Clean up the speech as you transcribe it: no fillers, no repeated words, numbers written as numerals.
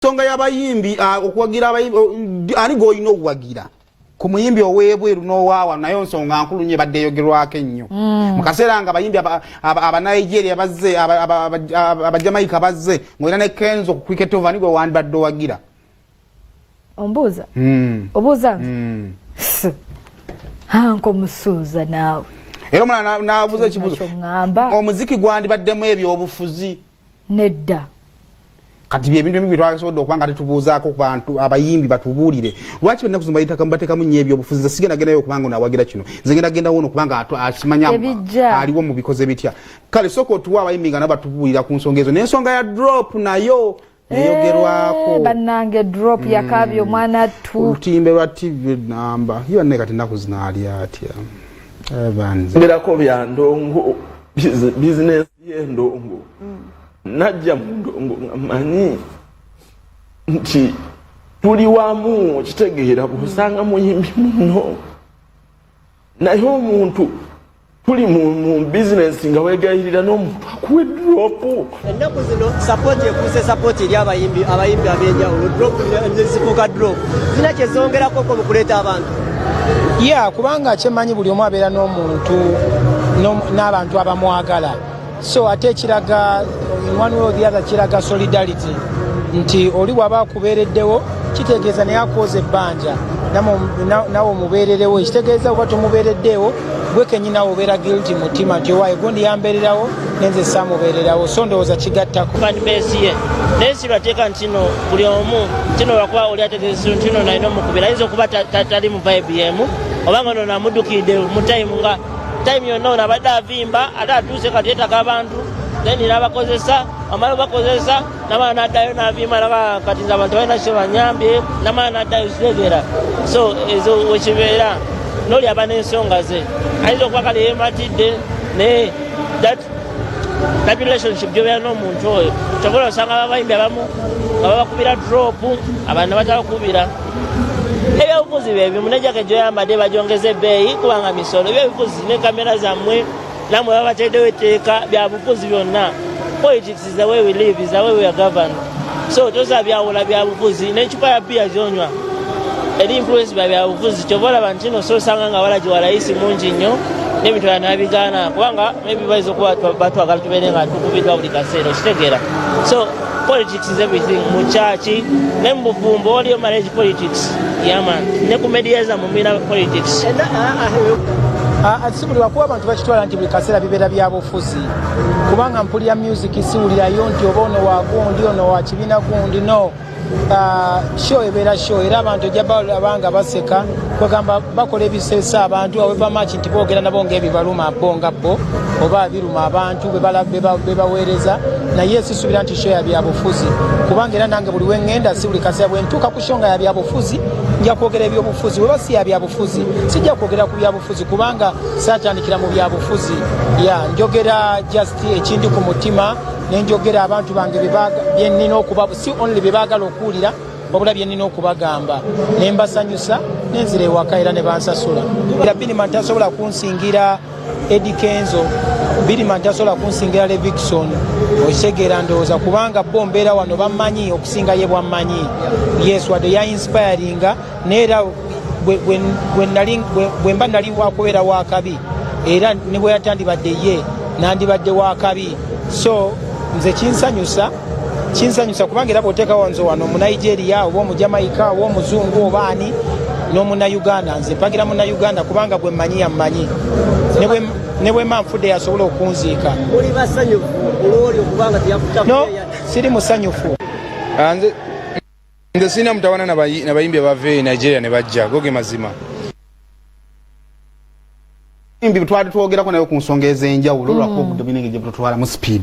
Songa y'abayimbi okuwagira abayimbi ani goyino okuwagira ku muyimbi owebweru n'owaawa nayo nsonga nkulu nnyo badde yogerwako ennyo mu kaseera nga abayimbi Abanigeria bazze Abajamaika bazze ng'olina ne Kenzo ku cricket over nigwe wandibadde owagira ombuuza obuuza hanko musuuza naawe era omulala n'abuuza ekibuuzo omuziki gwandibaddemu ebyobufuzi nedda kati ebintu ebibi twasobola okubanga tetubuuzaako ku bantu abayimbi batubuulire lwaki balina kuzimba bateekamu nnyo ebyobufuzi sigenda gendayo okubanga onaawagira kino nze ngenda genda wono okubanga akimanya aliwo mu bikoze bitya kale sooka otuwa abayimbi nga nabo batubuulira ku nsonga ezo n'ensonga ya drop nayo neyogerwako bannange drop yakabye omwana olutimbe lwa tv namba yo ne kati ennaku zinaali atya ngerako bya ndongo bizinesi y'endongo najja mu ndongo ngamanyi nti tuli wamu kitegeera bw'osanga muyimbi muno naye omuntu tuli mu bizinesi nga weegayirira n'omuntu akuwa edropu ennaku zino sapoti ekuuse sapoti eri abayimbi ab'enjawulo dropu zifuuka dropu zina kyezongerako mu kuleeta abantu kubanga kyemanyi buli omu abeera n'omuntu n'abantu abamwagala so ate ekiraga one way or the other kiraga solidarity nti oli waba akubeereddewo kitegeeza naye akoze ebbanja nawe omubeererewo ekitegeeza oba tomubeereddewo gwe kennyinawo obeera guilty mutima nti owaaye gundi yambeererawo nenze saamubeererawo so ndowooza kigattako fanbase ye naye sirwateeka ntino buli omu tino lwakuba oli ategeeza ntino nalina omukubira ayinza okuba tali mu vibe yemu obanga ono namuddukidde mu time nga time yonna ono abadde avimba ate atuuse kati yeetaka abantu then n'abakozesa amala bakozesa namala n'addayo n'avimba naba kati nze abantu balina kyo banyambye namala n'addayo kitegera so ezo wekibeera n'oli aba n'ensonga ze ayinza okuba kale yeematidde naye that relationship gyobeera n'omuntu oyo kyobola osanga abayimbi abamu nga babakubira drop abantu batabakubira ebyobufuzi byebimu nejjake gyoyambadde bagyongeza ebbeeyi kubanga misolo ebyobufuzi ne kamera zammwe namwe baba bateddewo etteeka byabufuzi byonna politics is the way we live is the way we are governed so toza byawula byabufuzi n'encupa ya bbiya gyonywa eri influence bya byabufuzi kyoba olaba nti no so osanga nga walagiwa layisi mungi nnyo n'ebintu nabigaana kubanga maybe bayinza okuba batwagala tubeere nga tukubiddwa buli kaseera okitegeera so politics is everything mu kyaki ne mu bufumbo oliyo marriage politics yaman ne ku media za mumira politics si buli wakuba abantu bakitwala nti buli kaseera bibeera byabufuzi kubanga mpulira music siwulirayo nti oba ono wagundi ono wa kibiina gundi no show ebeera show era abantu ojja balabanga baseka kwegamba bakola ebiseesa abantu aweva maki nti boogera nabo ng'ebibaluma bo nga bo oba biruma abantu bebaweereza naye sisuubira nti show ya byabufuzi kubanga era nange buli wengenda si buli kaseera bwe ntuuka ku show nga ya byabufuzi nja kwogera ebyobufuzi weba si ya byabufuzi sijja kwogera ku byabufuzi kubanga saatandikira mu byabufuzi njogera just ekindi ku mutima nenjogera abantu bange byenina okuba si only bebaagala okuwulira wabula byenina okubagamba nembasanyusa nenzira ewaka era ne bansasula era Biniman tasobola kunsingira Eddie Kenzo Biniman tasobola kunsingira Levikson okitegeera ndowooza kubanga bo mbeera wano bammanyi okusinga ye bwammanyi yes wadde ya inspiringa neera bwe mba nali wakubeera wakabi era ne bwe yatandibadde ye nandibadde wakabi so nze kinsanyusa kubanga era bw'oteekawo nze wano Omunigeria oba Omujamaika oba Omuzungu oba ani n'Omunnauganda nze mpagira Munnauganda kubanga bwe mmanyi yammanyi ne bwe manfudde yasobola okunziika oli basanyufu olwoli okubanga no siri musanyufu nze sirina mutawana nabayimbi abava Nigeria ne bajja goge mazima imbi twali twogerako nayo ku nsonga ez'enjawulo lwakuba obudde bwingi gye bututwala mu speed